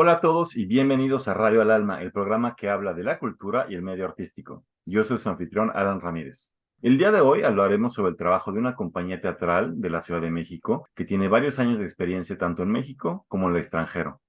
Hola a todos y bienvenidos a Radio al Alma, el programa que habla de la cultura y el medio artístico. Yo soy su anfitrión, Alan Ramírez. El día de hoy hablaremos sobre el trabajo de una compañía teatral de la Ciudad de México que tiene varios años de experiencia tanto en México como en el extranjero.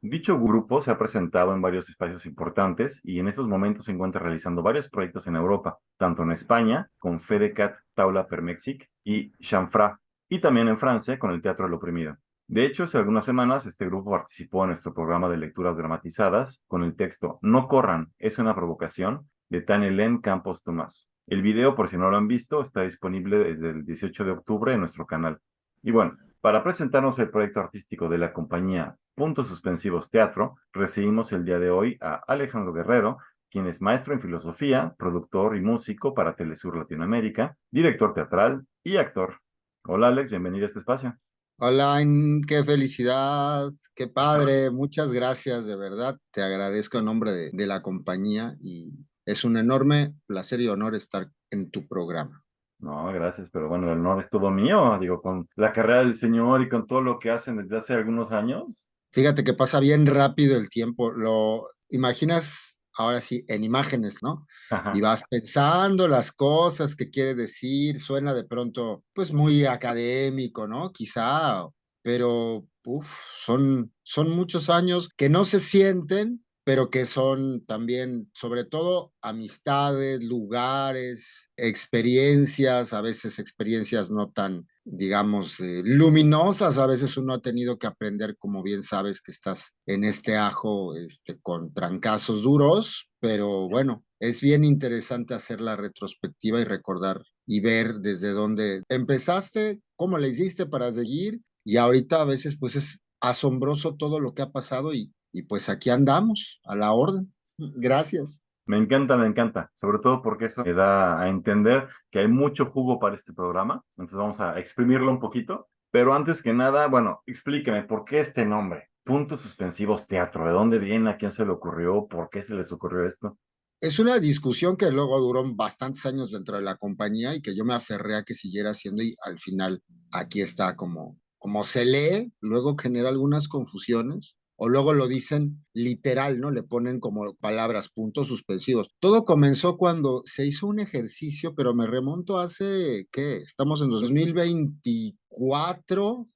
Dicho grupo se ha presentado en varios espacios importantes y en estos momentos se encuentra realizando varios proyectos en Europa, tanto en España con Fedecat Taula per Mexic y Chanfra, y también en Francia con el Teatro del Oprimido. De hecho, hace algunas semanas este grupo participó en nuestro programa de lecturas dramatizadas con el texto No corran, es una provocación de Tania Campos Tomás. El video, por si no lo han visto, está disponible desde el 18 de octubre en nuestro canal. Y bueno, para presentarnos el proyecto artístico de la compañía Puntos Suspensivos Teatro, recibimos el día de hoy a Alejandro Guerrero, quien es maestro en filosofía, productor y músico para Telesur Latinoamérica, director teatral y actor. Hola Alex, bienvenido a este espacio. Hola, qué felicidad, qué padre, muchas gracias, de verdad, te agradezco en nombre de la compañía y es un enorme placer y honor estar en tu programa. No, gracias, pero bueno, el honor es todo mío, digo, con la carrera del señor y con todo lo que hacen desde hace algunos años. Fíjate que pasa bien rápido el tiempo, lo imaginas ahora sí en imágenes, ¿no? Y Ajá. vas pensando las cosas que quiere decir, suena de pronto pues muy académico, ¿no? Quizá, pero son muchos años que no se sienten, pero que son también, sobre todo, amistades, lugares, experiencias, a veces experiencias no tan digamos, luminosas. A veces uno ha tenido que aprender, como bien sabes, que estás en este ajo, con trancazos duros, pero bueno, es bien interesante hacer la retrospectiva y recordar y ver desde dónde empezaste, cómo le hiciste para seguir, y ahorita a veces pues es asombroso todo lo que ha pasado y pues aquí andamos, a la orden. Gracias. Me encanta, sobre todo porque eso me da a entender que hay mucho jugo para este programa, entonces vamos a exprimirlo un poquito, pero antes que nada, bueno, explíqueme, ¿por qué este nombre? Puntos Suspensivos Teatro, ¿de dónde viene? ¿A quién se le ocurrió? ¿Por qué se les ocurrió esto? Es una discusión que luego duró bastantes años dentro de la compañía y que yo me aferré a que siguiera siendo y al final aquí está como se lee, luego genera algunas confusiones o luego lo dicen literal, ¿no? Le ponen como palabras, puntos suspensivos. Todo comenzó cuando se hizo un ejercicio, pero me remonto hace, ¿qué? Estamos en 2024,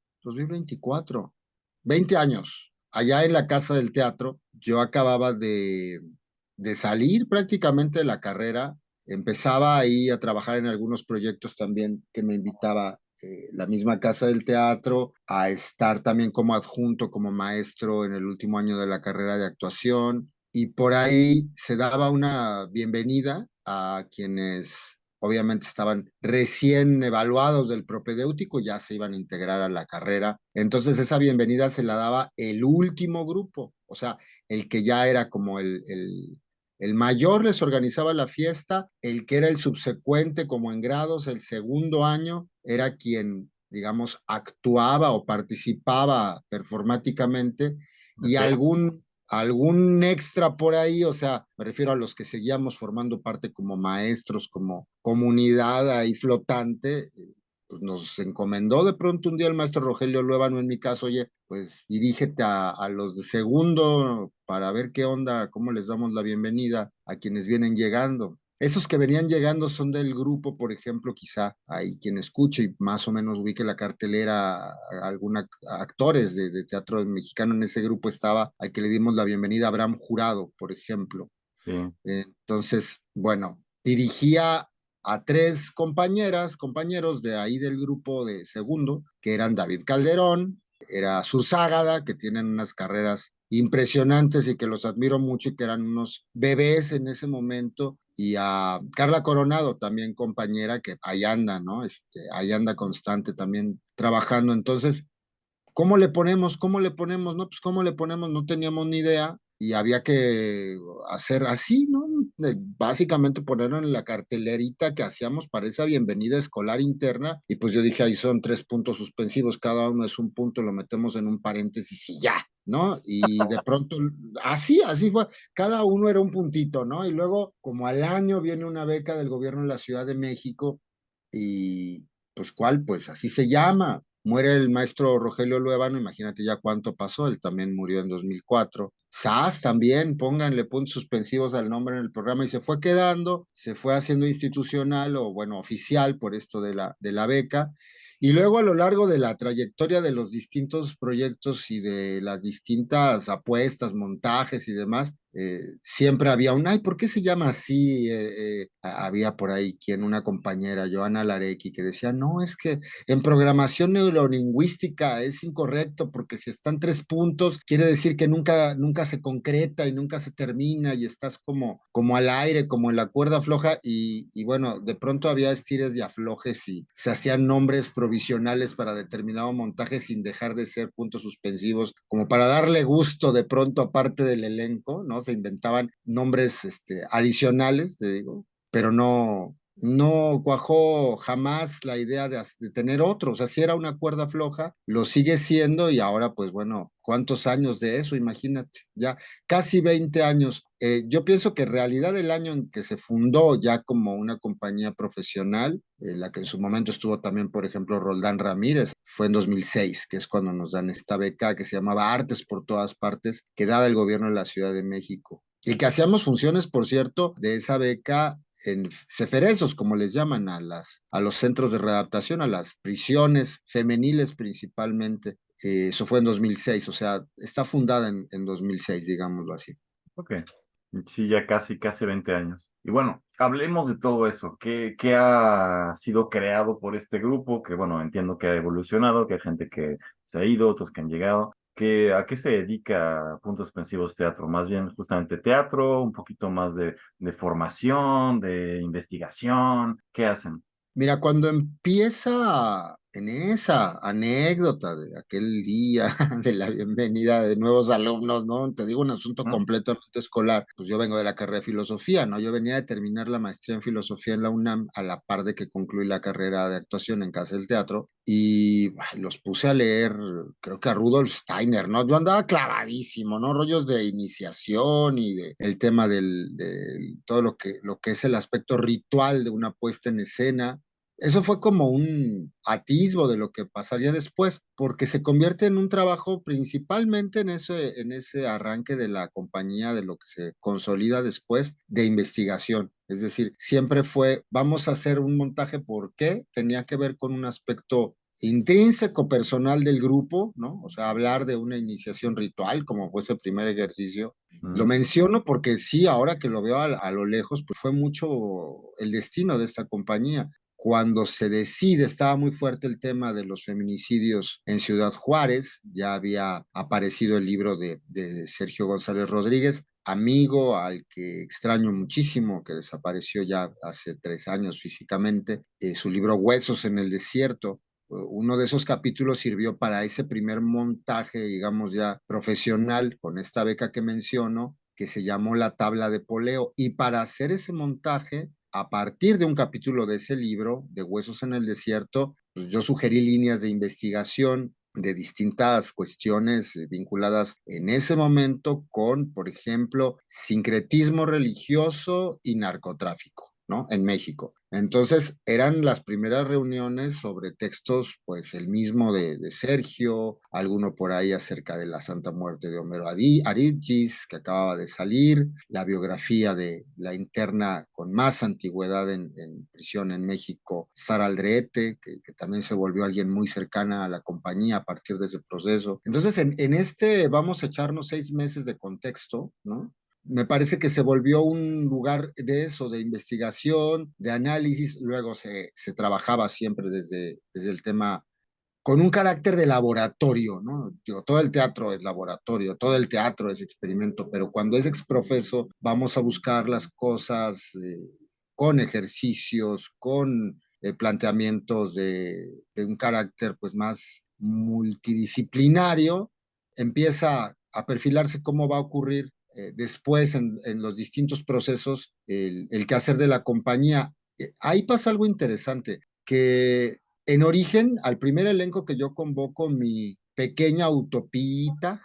20 años. Allá en la Casa del Teatro, yo acababa de salir prácticamente de la carrera, empezaba ahí a trabajar en algunos proyectos también que me invitaba la misma Casa del Teatro, a estar también como adjunto, como maestro en el último año de la carrera de actuación, y por ahí se daba una bienvenida a quienes obviamente estaban recién evaluados del propedéutico, ya se iban a integrar a la carrera. Entonces esa bienvenida se la daba el último grupo, o sea, el que ya era como el mayor les organizaba la fiesta, el que era el subsecuente como en grados, el segundo año, era quien, digamos, actuaba o participaba performáticamente y Ok. algún extra por ahí, o sea, me refiero a los que seguíamos formando parte como maestros, como comunidad ahí flotante, pues nos encomendó de pronto un día el maestro Rogelio Luébano, en mi caso, oye, pues dirígete a los de segundo para ver qué onda, cómo les damos la bienvenida a quienes vienen llegando. Esos que venían llegando son del grupo, por ejemplo, quizá hay quien escuche y más o menos ubique la cartelera, algunos actores de teatro mexicano en ese grupo estaba, al que le dimos la bienvenida, Abraham Jurado, por ejemplo. Sí. Entonces, bueno, dirigía a tres compañeras, compañeros de ahí del grupo de segundo, que eran David Calderón, era Surságada, que tienen unas carreras impresionantes y que los admiro mucho y que eran unos bebés en ese momento, y a Carla Coronado, también compañera, que ahí anda, ¿no? Ahí anda constante también trabajando. Entonces, ¿cómo le ponemos? ¿Cómo le ponemos? No, pues ¿cómo le ponemos? No teníamos ni idea y había que hacer así, ¿no? Básicamente ponerlo en la cartelerita que hacíamos para esa bienvenida escolar interna y pues yo dije, ahí son tres puntos suspensivos, cada uno es un punto, lo metemos en un paréntesis y ya, ¿no? Y de pronto, así fue, cada uno era un puntito, ¿no? Y luego, como al año viene una beca del gobierno de la Ciudad de México y pues ¿cuál? Pues así se llama. muere el maestro Rogelio Luevano, imagínate ya cuánto pasó, él también murió en 2004. SAS también, pónganle puntos suspensivos al nombre en el programa y se fue quedando, se fue haciendo institucional o bueno, oficial por esto de la beca. Y luego a lo largo de la trayectoria de los distintos proyectos y de las distintas apuestas, montajes y demás, siempre había un, ay, ¿por qué se llama así? Había por ahí quien, una compañera, Joana Larecki, que decía, no, es que en programación neurolingüística es incorrecto porque si están 3 puntos, quiere decir que nunca se concreta y nunca se termina y estás como al aire, como en la cuerda floja y bueno, de pronto había estires y aflojes y se hacían nombres provisionales para determinado montaje sin dejar de ser puntos suspensivos, como para darle gusto de pronto a parte del elenco, ¿no? Se inventaban nombres adicionales, te digo, pero no cuajó jamás la idea de tener otro. O sea, si era una cuerda floja, lo sigue siendo y ahora, pues bueno, ¿cuántos años de eso? Imagínate, ya casi 20 años. Yo pienso que en realidad el año en que se fundó ya como una compañía profesional, la que en su momento estuvo también, por ejemplo, Roldán Ramírez, fue en 2006, que es cuando nos dan esta beca que se llamaba Artes por todas partes, que daba el gobierno de la Ciudad de México. Y que hacíamos funciones, por cierto, de esa beca en ceferesos, como les llaman a los centros de readaptación, a las prisiones femeniles principalmente. Eso fue en 2006, o sea, está fundada en 2006, digámoslo así. Ok, sí, ya casi 20 años. Y bueno, hablemos de todo eso. ¿Qué ha sido creado por este grupo? Que bueno, entiendo que ha evolucionado, que hay gente que se ha ido, otros que han llegado. ¿A qué se dedica Puntos Suspensivos Teatro? Más bien justamente teatro, un poquito más de formación, de investigación. ¿Qué hacen? Mira, cuando empieza en esa anécdota de aquel día de la bienvenida de nuevos alumnos, ¿no? Te digo un asunto ¿Mm? completamente escolar. Pues yo vengo de la carrera de filosofía, ¿no? Yo venía de terminar la maestría en filosofía en la UNAM a la par de que concluí la carrera de actuación en Casa del Teatro y ay, los puse a leer, creo que a Rudolf Steiner, ¿no? Yo andaba clavadísimo, ¿no? Rollos de iniciación y de el tema de todo lo que es el aspecto ritual de una puesta en escena. Eso fue como un atisbo de lo que pasaría después, porque se convierte en un trabajo principalmente en ese arranque de la compañía, de lo que se consolida después, de investigación. Es decir, siempre fue, vamos a hacer un montaje, ¿por qué? Tenía que ver con un aspecto intrínseco personal del grupo, ¿no? O sea, hablar de una iniciación ritual, como fue ese primer ejercicio. Lo Mm. menciono porque sí, ahora que lo veo a lo lejos, pues fue mucho el destino de esta compañía cuando se decide, estaba muy fuerte el tema de los feminicidios en Ciudad Juárez, ya había aparecido el libro de Sergio González Rodríguez, amigo al que extraño muchísimo, que desapareció ya hace 3 años físicamente, su libro Huesos en el Desierto. Uno de esos capítulos sirvió para ese primer montaje, digamos ya profesional, con esta beca que menciono, que se llamó La Tabla de Poleo. Y para hacer ese montaje, a partir de un capítulo de ese libro, de Huesos en el Desierto, pues yo sugerí líneas de investigación de distintas cuestiones vinculadas en ese momento con, por ejemplo, sincretismo religioso y narcotráfico, ¿no? En México. Entonces, eran las primeras reuniones sobre textos, pues el mismo de Sergio, alguno por ahí acerca de la Santa Muerte de Homero Aridgis, que acababa de salir, la biografía de la interna con más antigüedad en prisión en México, Sara Aldrete, que también se volvió alguien muy cercana a la compañía a partir de ese proceso. Entonces, en este vamos a echarnos 6 meses de contexto, ¿no? Me parece que se volvió un lugar de eso, de investigación, de análisis, luego se trabajaba siempre desde el tema con un carácter de laboratorio, ¿no? Digo, todo el teatro es laboratorio, todo el teatro es experimento, pero cuando es exprofeso, vamos a buscar las cosas con ejercicios, con planteamientos de un carácter pues más multidisciplinario, empieza a perfilarse cómo va a ocurrir después en los distintos procesos el quehacer de la compañía. Ahí pasa algo interesante, que en origen, al primer elenco que yo convoco, mi pequeña utopía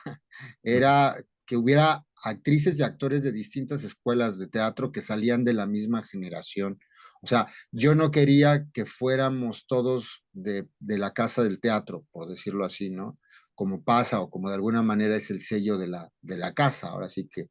era que hubiera actrices y actores de distintas escuelas de teatro que salían de la misma generación O sea, yo no quería que fuéramos todos de la casa del teatro, por decirlo así, ¿no? Como pasa o como de alguna manera es el sello de la casa, ahora sí que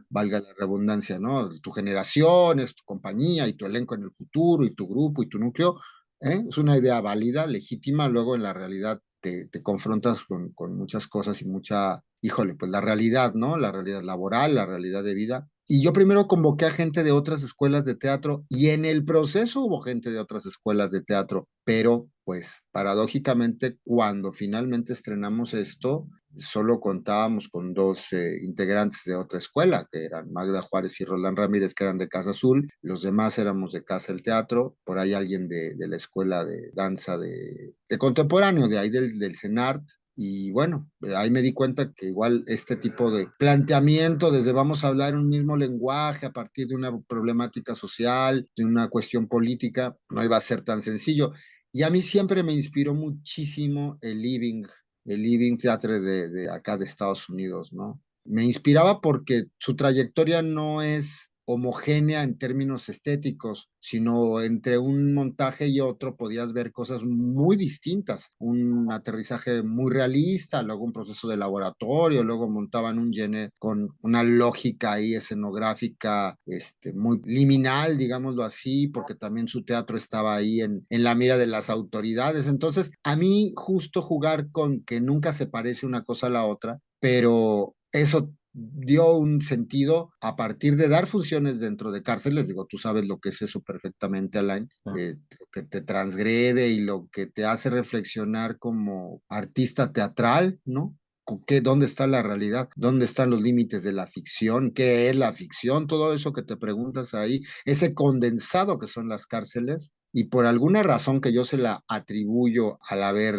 valga la redundancia, ¿no? Tu generación, es tu compañía y tu elenco en el futuro y tu grupo y tu núcleo, ¿eh? Es una idea válida, legítima, luego en la realidad te confrontas con muchas cosas y mucha, híjole, pues la realidad, ¿no? La realidad laboral, la realidad de vida. Y yo primero convoqué a gente de otras escuelas de teatro y en el proceso hubo gente de otras escuelas de teatro, pero pues paradójicamente cuando finalmente estrenamos esto, solo contábamos con dos integrantes de otra escuela, que eran Magda Juárez y Roland Ramírez, que eran de Casa Azul, los demás éramos de Casa del Teatro, por ahí alguien de la escuela de danza de contemporáneo, de ahí del CENART, y bueno, ahí me di cuenta que igual este tipo de planteamiento, desde vamos a hablar un mismo lenguaje a partir de una problemática social, de una cuestión política, no iba a ser tan sencillo. Y a mí siempre me inspiró muchísimo el Living Theatre de acá de Estados Unidos, ¿no? Me inspiraba porque su trayectoria no es homogénea en términos estéticos, sino entre un montaje y otro podías ver cosas muy distintas, un aterrizaje muy realista, luego un proceso de laboratorio, luego montaban un gene con una lógica ahí escenográfica muy liminal, digámoslo así, porque también su teatro estaba ahí en la mira de las autoridades. Entonces, a mí justo jugar con que nunca se parece una cosa a la otra, pero eso dio un sentido a partir de dar funciones dentro de cárceles. Digo, tú sabes lo que es eso perfectamente, Alain, lo que te transgrede y lo que te hace reflexionar como artista teatral, ¿no? ¿Dónde está la realidad? ¿Dónde están los límites de la ficción? ¿Qué es la ficción? Todo eso que te preguntas ahí, ese condensado que son las cárceles, y por alguna razón que yo se la atribuyo al haber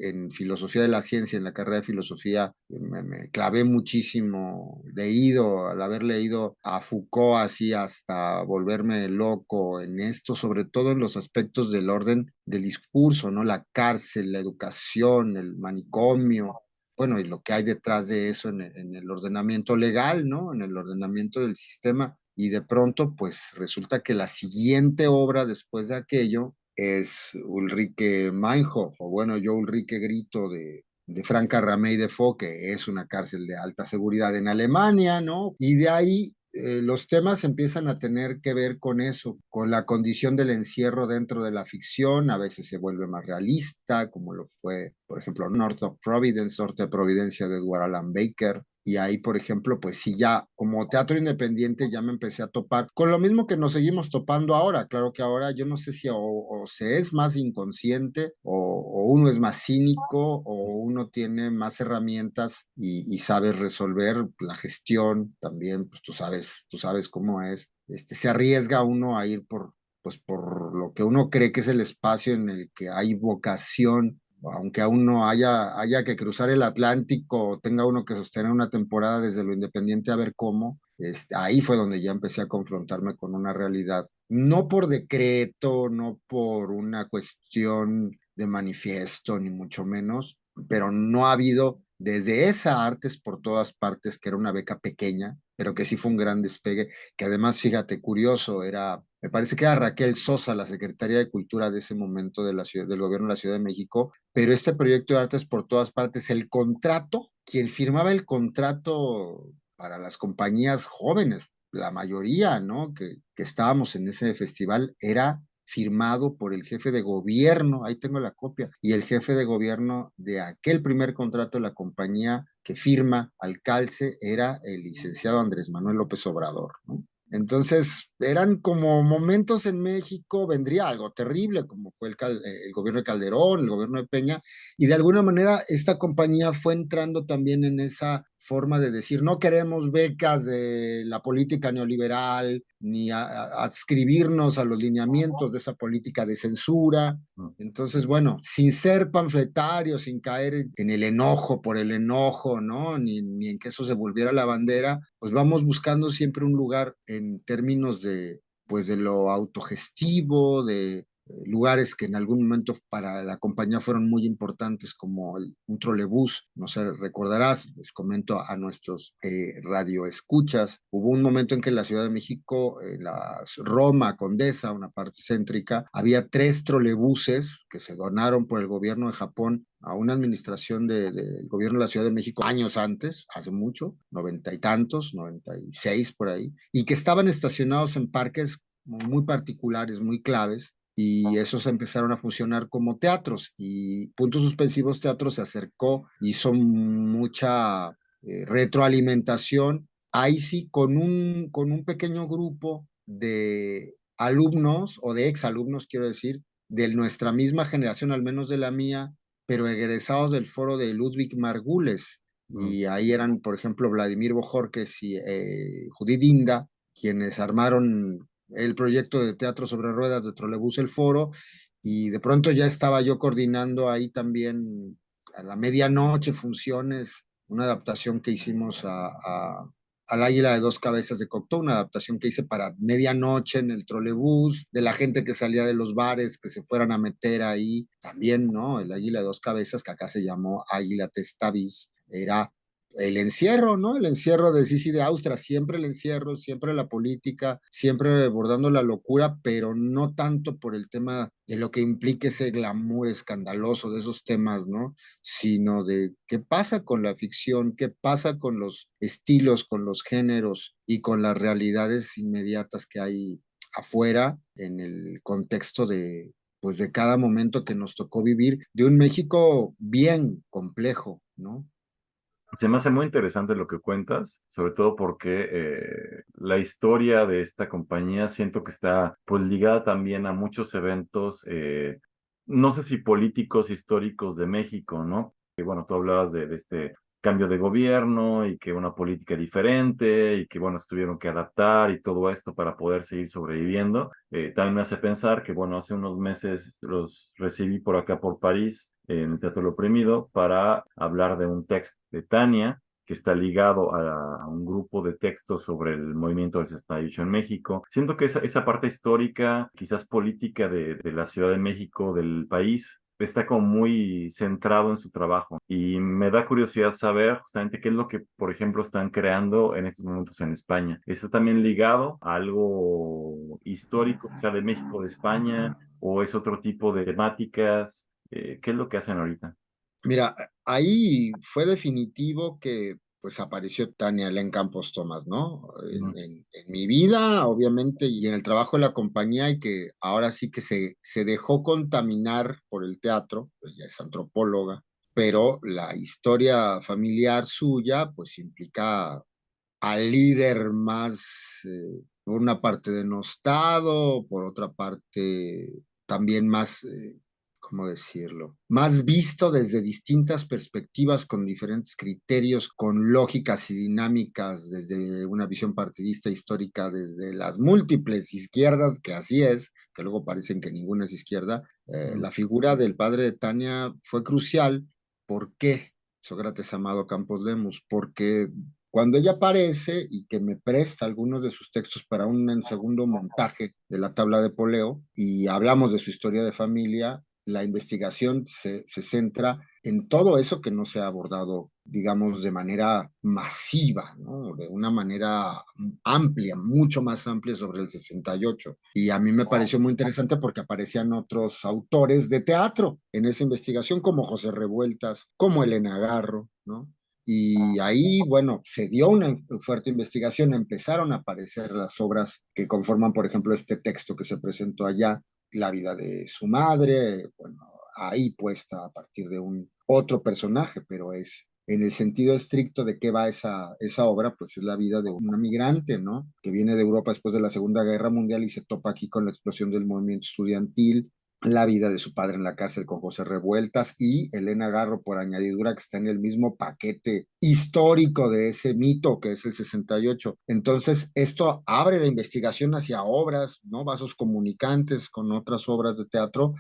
en filosofía de la ciencia, en la carrera de filosofía, me clavé muchísimo leído, al haber leído a Foucault así hasta volverme loco en esto, sobre todo en los aspectos del orden del discurso, ¿no? La cárcel, la educación, el manicomio, bueno, y lo que hay detrás de eso en el ordenamiento legal, ¿no? En el ordenamiento del sistema. Y de pronto, pues resulta que la siguiente obra después de aquello es Ulrike Meinhof, o bueno, yo Ulrike Grito de Franca Ramey Defoe, que es una cárcel de alta seguridad en Alemania, ¿no? Y de ahí los temas empiezan a tener que ver con eso, con la condición del encierro dentro de la ficción, a veces se vuelve más realista, como lo fue, por ejemplo, North of Providence, Norte de Providencia de Edward Allan Baker, y ahí, por ejemplo, pues sí, ya como teatro independiente ya me empecé a topar con lo mismo que nos seguimos topando ahora. Claro que ahora yo no sé si o se es más inconsciente o uno es más cínico o uno tiene más herramientas y sabes resolver la gestión también, pues tú sabes cómo es. Se arriesga uno a ir pues por lo que uno cree que es el espacio en el que hay vocación, aunque aún no haya que cruzar el Atlántico, tenga uno que sostener una temporada desde lo independiente a ver cómo, ahí fue donde ya empecé a confrontarme con una realidad, no por decreto, no por una cuestión de manifiesto, ni mucho menos, pero no ha habido desde esa Artes por todas partes, que era una beca pequeña, pero que sí fue un gran despegue, que además, fíjate, curioso, me parece que era Raquel Sosa, la secretaria de Cultura de ese momento de la ciudad, del gobierno de la Ciudad de México, pero este proyecto de Artes por todas partes, el contrato, quien firmaba el contrato para las compañías jóvenes, la mayoría, ¿no? Que estábamos en ese festival, era firmado por el jefe de gobierno, ahí tengo la copia, y el jefe de gobierno de aquel primer contrato de la compañía que firma al calce era el licenciado Andrés Manuel López Obrador, ¿no? Entonces, eran como momentos en México, vendría algo terrible, como fue el gobierno de Calderón, el gobierno de Peña, y de alguna manera esta compañía fue entrando también en esa forma de decir, no queremos becas de la política neoliberal, ni adscribirnos a los lineamientos de esa política de censura. Entonces, bueno, sin ser panfletario, sin caer en el enojo por el enojo, ¿no? Ni en que eso se volviera la bandera, pues vamos buscando siempre un lugar en términos de, pues de lo autogestivo, de lugares que en algún momento para la compañía fueron muy importantes, como un trolebús, no sé, recordarás, les comento a nuestros radioescuchas, hubo un momento en que en la Ciudad de México, en la Roma Condesa, una parte céntrica, había 3 trolebuses que se donaron por el gobierno de Japón a una administración del gobierno de la Ciudad de México años antes, hace mucho, 90 y tantos, 96 por ahí, y que estaban estacionados en parques muy particulares, muy claves, y esos empezaron a funcionar como teatros, y Puntos Suspensivos Teatro se acercó, hizo mucha retroalimentación, ahí sí, con un pequeño grupo de alumnos o de exalumnos, quiero decir, de nuestra misma generación, al menos de la mía, pero egresados del foro de Ludwig Margules. Mm. Y ahí eran, por ejemplo, Vladimir Bojorquez y Judith Inda, quienes armaron el proyecto de teatro sobre ruedas de Trolebús El Foro, y de pronto ya estaba yo coordinando ahí también a la medianoche funciones, una adaptación que hicimos al Águila de Dos Cabezas de Cocteau, una adaptación que hice para medianoche en el trolebús, de la gente que salía de los bares, que se fueran a meter ahí, también, ¿no? El Águila de Dos Cabezas, que acá se llamó Águila Testavis, era el encierro, ¿no? El encierro de Sisi de Austria, siempre el encierro, siempre la política, siempre abordando la locura, pero no tanto por el tema de lo que implica ese glamour escandaloso de esos temas, ¿no? Sino de qué pasa con la ficción, qué pasa con los estilos, con los géneros y con las realidades inmediatas que hay afuera en el contexto de, pues, de cada momento que nos tocó vivir, de un México bien complejo, ¿no? Se me hace muy interesante lo que cuentas, sobre todo porque la historia de esta compañía siento que está pues ligada también a muchos eventos, no sé si políticos, históricos de México, ¿no? Que bueno, tú hablabas de este cambio de gobierno y que una política diferente y que bueno, se tuvieron que adaptar y todo esto para poder seguir sobreviviendo. También me hace pensar que bueno, hace unos meses los recibí por acá por París en el Teatro Lo Oprimido para hablar de un texto de Tania que está ligado a un grupo de textos sobre el movimiento del 68 en México. Siento que esa parte histórica, quizás política de la Ciudad de México, del país, está como muy centrado en su trabajo y me da curiosidad saber justamente qué es lo que, por ejemplo, están creando en estos momentos en España. ¿Está también ligado a algo histórico, sea de México, de España, o es otro tipo de temáticas? ¿Qué es lo que hacen ahorita? Mira, ahí fue definitivo que pues apareció Tania Elen Campos Tomás, ¿no? Ujú. En mi vida, obviamente, y en el trabajo de la compañía, y que ahora sí que se dejó contaminar por el teatro, pues ya es antropóloga, pero la historia familiar suya, pues implica al líder más, por una parte denostado, por otra parte también más, ¿cómo decirlo? Más visto desde distintas perspectivas, con diferentes criterios, con lógicas y dinámicas, desde una visión partidista histórica, desde las múltiples izquierdas, que así es, que luego parecen que ninguna es izquierda. Ujú. La figura del padre de Tania fue crucial. ¿Por qué? Sócrates Amado Campos Lemus, porque cuando ella aparece y que me presta algunos de sus textos para un segundo montaje de la tabla de poleo y hablamos de su historia de familia, la investigación se centra en todo eso que no se ha abordado, digamos, de manera masiva, ¿no? De una manera amplia, mucho más amplia sobre el 68. Y a mí me pareció muy interesante porque aparecían otros autores de teatro en esa investigación, como José Revueltas, como Elena Garro, ¿no? Y ahí, bueno, se dio una fuerte investigación, empezaron a aparecer las obras que conforman, por ejemplo, este texto que se presentó allá, la vida de su madre, bueno, ahí puesta a partir de un otro personaje, pero es en el sentido estricto de qué va esa obra, pues es la vida de una migrante, ¿no? Que viene de Europa después de la Segunda Guerra Mundial y se topa aquí con la explosión del movimiento estudiantil, la vida de su padre en la cárcel con José Revueltas y Elena Garro por añadidura, que está en el mismo paquete histórico de ese mito que es el 68. Entonces, esto abre la investigación hacia obras, ¿no? Vasos comunicantes con otras obras de teatro,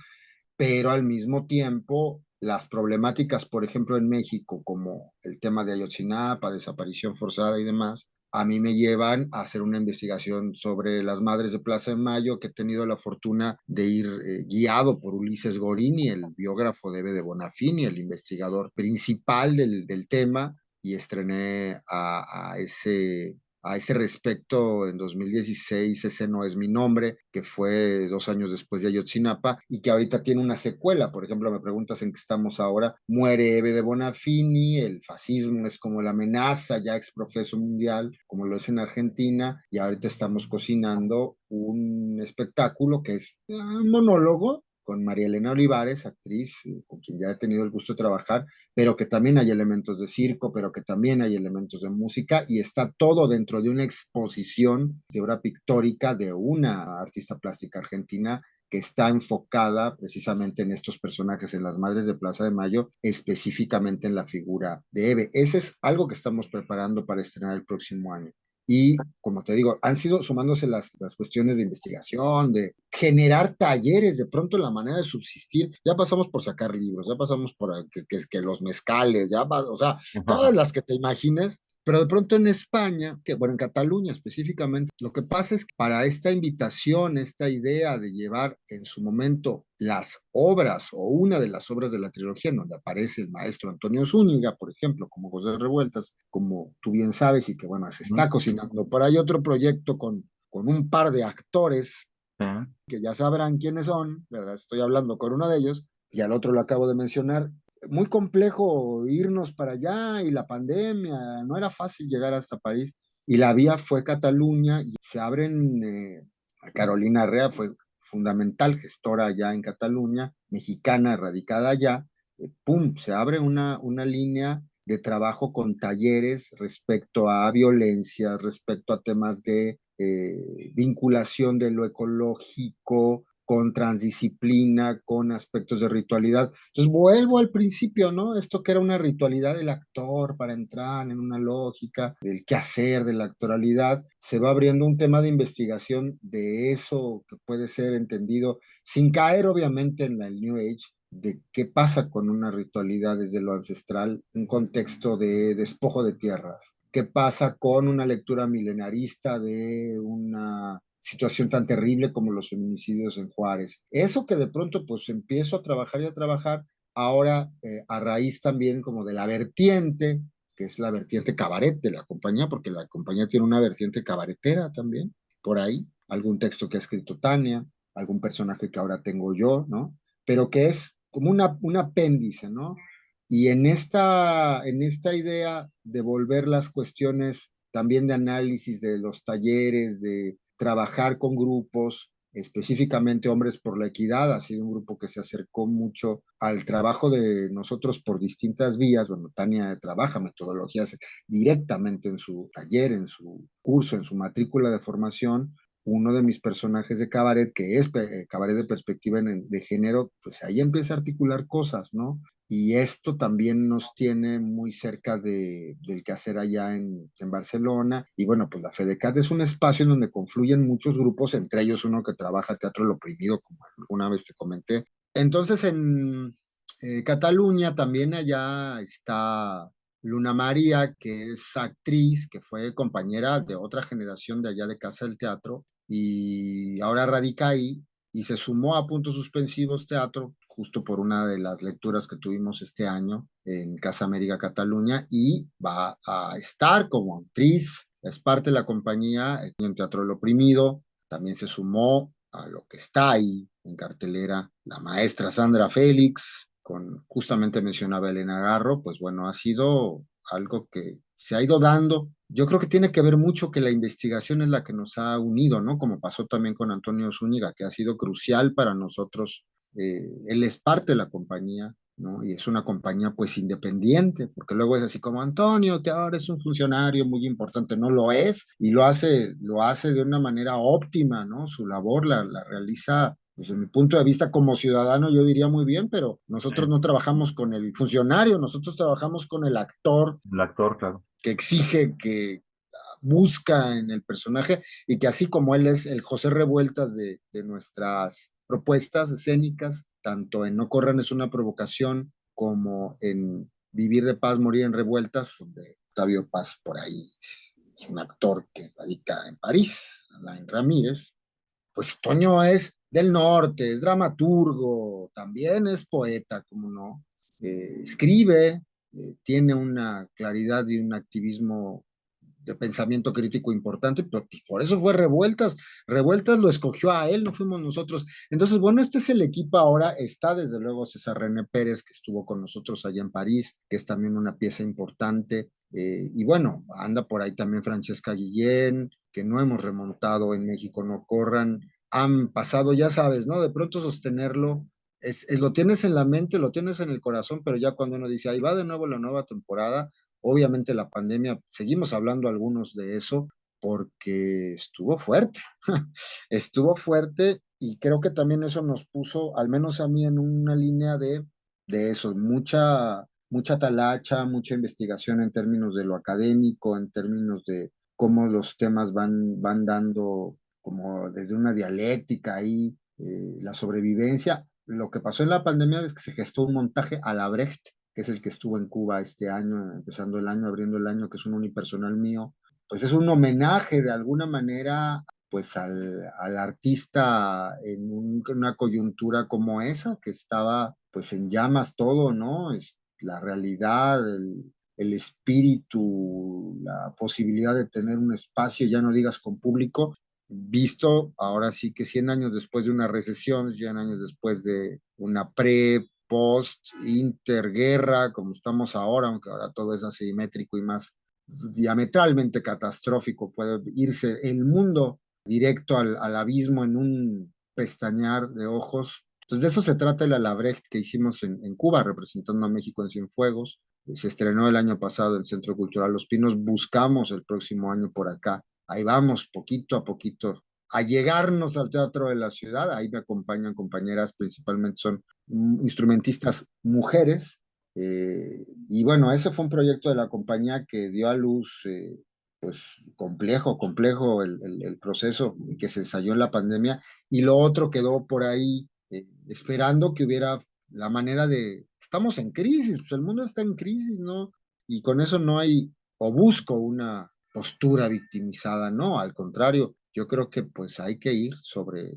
pero al mismo tiempo las problemáticas, por ejemplo, en México, como el tema de Ayotzinapa, desaparición forzada y demás, a mí me llevan a hacer una investigación sobre las Madres de Plaza de Mayo, que he tenido la fortuna de ir guiado por Ulises Gorini, el biógrafo de Eve de Bonafini, el investigador principal del tema, y estrené a ese respecto en 2016, Ese no es mi nombre, que fue 2 años después de Ayotzinapa y que ahorita tiene una secuela. Por ejemplo, me preguntas en qué estamos ahora. Muere Eve de Bonafini, el fascismo es como la amenaza ya exprofeso mundial, como lo es en Argentina, y ahorita estamos cocinando un espectáculo que es un monólogo con María Elena Olivares, actriz con quien ya he tenido el gusto de trabajar, pero que también hay elementos de circo, pero que también hay elementos de música, y está todo dentro de una exposición de obra pictórica de una artista plástica argentina que está enfocada precisamente en estos personajes, en las Madres de Plaza de Mayo, específicamente en la figura de Eve. Ese es algo que estamos preparando para estrenar el próximo año. Y como te digo, han sido sumándose las cuestiones de investigación, de generar talleres, de pronto la manera de subsistir. Ya pasamos por sacar libros, ya pasamos por que los mezcales, o sea, todas las que te imagines, pero de pronto en España, que bueno, en Cataluña específicamente, lo que pasa es que para esta invitación, esta idea de llevar en su momento las obras o una de las obras de la trilogía en donde aparece el maestro Antonio Zúñiga, por ejemplo, como José Revueltas, como tú bien sabes y que bueno, se está cocinando. Por ahí otro proyecto con un par de actores Sí. que ya sabrán quiénes son, ¿verdad? Estoy hablando con uno de ellos y al otro lo acabo de mencionar. Muy complejo irnos para allá y la pandemia, no era fácil llegar hasta París y la vía fue Cataluña y se abren, Carolina Herrera fue fundamental gestora allá en Cataluña, mexicana radicada allá, pum, se abre una línea de trabajo con talleres respecto a violencia, respecto a temas de vinculación de lo ecológico, con transdisciplina, con aspectos de ritualidad. Entonces vuelvo al principio, ¿no? Esto que era una ritualidad del actor para entrar en una lógica del quehacer, de la actoralidad, se va abriendo un tema de investigación de eso que puede ser entendido sin caer obviamente en el New Age, de qué pasa con una ritualidad desde lo ancestral, un contexto de despojo de tierras, qué pasa con una lectura milenarista de una situación tan terrible como los feminicidios en Juárez. Eso que de pronto pues empiezo a trabajar y a trabajar, ahora a raíz también como de la vertiente, que es la vertiente cabaret de la compañía, porque la compañía tiene una vertiente cabaretera también, por ahí, algún texto que ha escrito Tania, algún personaje que ahora tengo yo, ¿no? Pero que es como un apéndice, ¿no? Y en esta idea de volver las cuestiones también de análisis de los talleres, de trabajar con grupos, específicamente Hombres por la Equidad, ha sido un grupo que se acercó mucho al trabajo de nosotros por distintas vías. Bueno, Tania trabaja metodologías directamente en su taller, en su curso, en su matrícula de formación. Uno de mis personajes de cabaret, que es cabaret de perspectiva de género, pues ahí empieza a articular cosas, ¿no? Y esto también nos tiene muy cerca del quehacer allá en Barcelona. Y bueno, pues la FEDECAT es un espacio en donde confluyen muchos grupos, entre ellos uno que trabaja teatro Lo Oprimido, como alguna vez te comenté. Entonces en Cataluña también allá está Luna María, que es actriz, que fue compañera de otra generación de allá de Casa del Teatro y ahora radica ahí y se sumó a Puntos Suspensivos Teatro justo por una de las lecturas que tuvimos este año en Casa América Cataluña y va a estar como actriz, es parte de la compañía en Teatro El Oprimido, también se sumó a lo que está ahí en cartelera la maestra Sandra Félix, con justamente mencionaba Elena Garro, pues bueno, ha sido algo que se ha ido dando. Yo creo que tiene que ver mucho que la investigación es la que nos ha unido, ¿no? Como pasó también con Antonio Zúñiga, que ha sido crucial para nosotros. Él es parte de la compañía, ¿no? Y es una compañía pues independiente, porque luego es así como Antonio, que ahora es un funcionario muy importante, no lo es, y lo hace de una manera óptima, ¿no? Su labor la realiza desde mi punto de vista como ciudadano, yo diría muy bien, pero nosotros no trabajamos con el funcionario, nosotros trabajamos con el actor El actor, claro. que exige, que busca en el personaje y que así como él es el José Revueltas de nuestras propuestas escénicas, tanto en No Corran es una provocación como en Vivir de Paz, Morir en Revueltas, donde Octavio Paz por ahí es un actor que radica en París, Alain Ramírez. Pues Toño es del norte, es dramaturgo, también es poeta, como no, escribe, tiene una claridad y un activismo de pensamiento crítico importante, pero pues por eso fue Revueltas. Revueltas lo escogió a él, no fuimos nosotros. Entonces, bueno, este es el equipo ahora. Está desde luego César René Pérez, que estuvo con nosotros allá en París, que es también una pieza importante. Y bueno, anda por ahí también Francesca Guillén, que no hemos remontado en México, no corran. Han pasado, ya sabes, ¿no? De pronto sostenerlo lo tienes en la mente, lo tienes en el corazón, pero ya cuando uno dice, ahí va de nuevo la nueva temporada, obviamente la pandemia, seguimos hablando algunos de eso, porque estuvo fuerte, estuvo fuerte y creo que también eso nos puso, al menos a mí, en una línea de eso, mucha talacha, mucha investigación en términos de lo académico, en términos de cómo los temas van dando como desde una dialéctica ahí, la sobrevivencia. Lo que pasó en la pandemia es que se gestó un montaje a la Brecht, que es el que estuvo en Cuba este año, empezando el año, abriendo el año, que es un unipersonal mío. Pues es un homenaje de alguna manera pues al artista en una coyuntura como esa, que estaba pues en llamas todo, ¿no? La realidad, el espíritu, la posibilidad de tener un espacio, ya no digas con público, visto ahora sí que 100 años después de una recesión, 100 años después de una post, interguerra, como estamos ahora, aunque ahora todo es asimétrico y más diametralmente catastrófico, puede irse el mundo directo al abismo en un pestañear de ojos. Entonces de eso se trata el Alabrecht que hicimos en Cuba, representando a México en Cienfuegos. Se estrenó el año pasado en el Centro Cultural Los Pinos, buscamos el próximo año por acá. Ahí vamos, poquito a poquito, a llegarnos al Teatro de la Ciudad. Ahí me acompañan compañeras, principalmente son instrumentistas mujeres. Y bueno, ese fue un proyecto de la compañía que dio a luz, pues complejo el proceso que se ensayó en la pandemia. Y lo otro quedó por ahí esperando que hubiera la manera de, estamos en crisis, pues el mundo está en crisis, ¿no? Y con eso no hay, o busco una postura victimizada, no, al contrario, yo creo que pues hay que ir sobre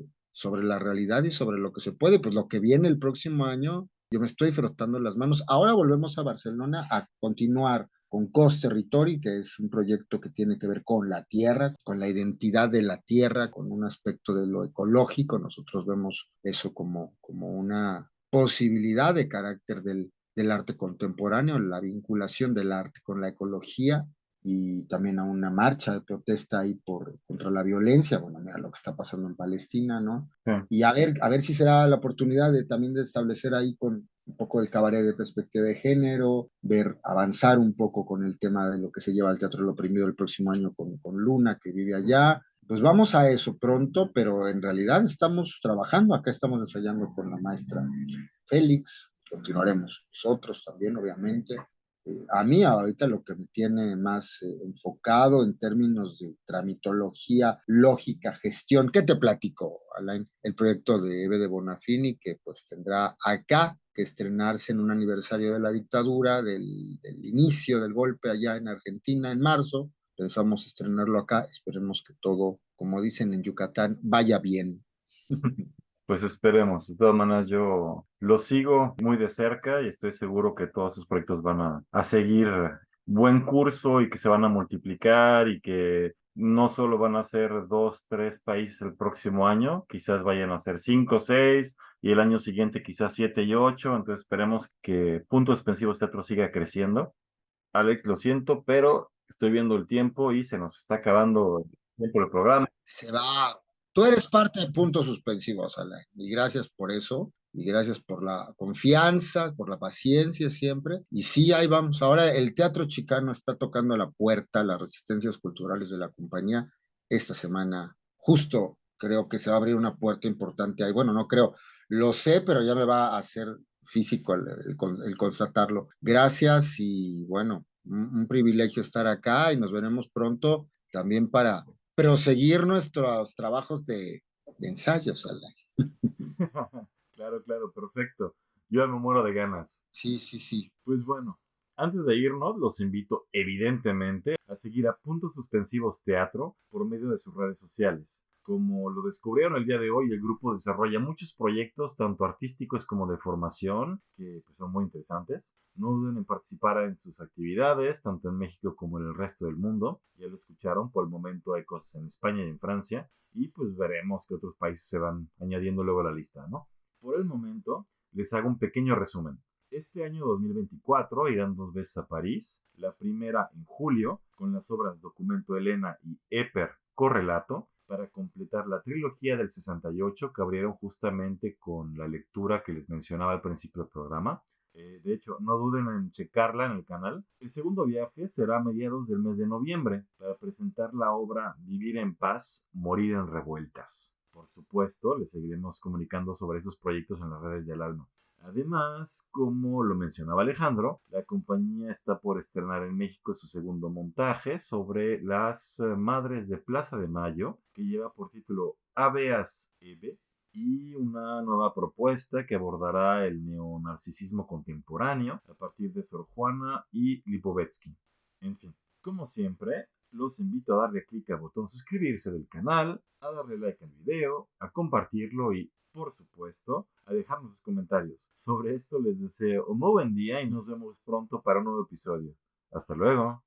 la realidad y sobre lo que se puede, pues lo que viene el próximo año, yo me estoy frotando las manos. Ahora volvemos a Barcelona a continuar con Cos Territory, que es un proyecto que tiene que ver con la tierra, con la identidad de la tierra, con un aspecto de lo ecológico. Nosotros vemos eso como una posibilidad de carácter del arte contemporáneo, la vinculación del arte con la ecología y también a una marcha de protesta ahí contra la violencia. Bueno, mira lo que está pasando en Palestina, ¿no? Sí. Y a ver si se da la oportunidad de también de establecer ahí con un poco el cabaret de perspectiva de género, ver, avanzar un poco con el tema de lo que se lleva al Teatro del Oprimido el próximo año con Luna, que vive allá. Pues vamos a eso pronto, pero en realidad estamos trabajando, acá estamos ensayando con la maestra Félix, continuaremos nosotros también, obviamente. A mí ahorita lo que me tiene más enfocado en términos de tramitología, lógica, gestión, ¿qué te platico, Alain? El proyecto de Eve de Bonafini, que pues tendrá acá que estrenarse en un aniversario de la dictadura, del inicio del golpe allá en Argentina en marzo. Pensamos estrenarlo acá, esperemos que todo, como dicen en Yucatán, vaya bien. Pues esperemos. De todas maneras, yo lo sigo muy de cerca y estoy seguro que todos sus proyectos van a seguir buen curso y que se van a multiplicar y que no solo van a ser dos, tres países el próximo año, quizás vayan a ser cinco, seis y el año siguiente quizás siete y ocho. Entonces esperemos que Puntos Suspensivos Teatro siga creciendo. Alex, lo siento, pero estoy viendo el tiempo y se nos está acabando el tiempo del programa. Se va. Tú eres parte de puntos suspensivos, Alain, y gracias por eso, y gracias por la confianza, por la paciencia siempre. Y sí, ahí vamos. Ahora el Teatro Chicano está tocando a la puerta, las resistencias culturales de la compañía. Esta semana, justo creo que se va a abrir una puerta importante ahí. Bueno, no creo, lo sé, pero ya me va a hacer físico el constatarlo. Gracias y bueno, un privilegio estar acá y nos veremos pronto también para proseguir nuestros trabajos de ensayos, Alain. Claro, claro, perfecto. Yo ya me muero de ganas. Sí, sí, sí. Pues bueno, Antes de irnos, los invito evidentemente a seguir a Puntos Suspensivos Teatro por medio de sus redes sociales. Como lo descubrieron el día de hoy, el grupo desarrolla muchos proyectos, tanto artísticos como de formación, que pues, son muy interesantes. No duden en participar en sus actividades, tanto en México como en el resto del mundo. Ya lo escucharon, por el momento hay cosas en España y en Francia, y pues veremos que otros países se van añadiendo luego a la lista, ¿no? Por el momento, les hago un pequeño resumen. Este año 2024 irán 2 veces a París, la primera en julio, con las obras Documento Helena y Éper Correlato, para completar la trilogía del 68 que abrieron justamente con la lectura que les mencionaba al principio del programa. De hecho, no duden en checarla en el canal. El segundo viaje será a mediados del mes de noviembre para presentar la obra Vivir en paz, morir en revueltas. Por supuesto, les seguiremos comunicando sobre estos proyectos en las redes del alma. Además, como lo mencionaba Alejandro, la compañía está por estrenar en México su segundo montaje sobre las Madres de Plaza de Mayo, que lleva por título Habeas Ebe, y una nueva propuesta que abordará el neonarcisismo contemporáneo a partir de Sor Juana y Lipovetsky. En fin, como siempre, los invito a darle clic al botón suscribirse del canal, a darle like al video, a compartirlo y, por supuesto, a dejarnos sus comentarios. Sobre esto les deseo un muy buen día y nos vemos pronto para un nuevo episodio. Hasta luego.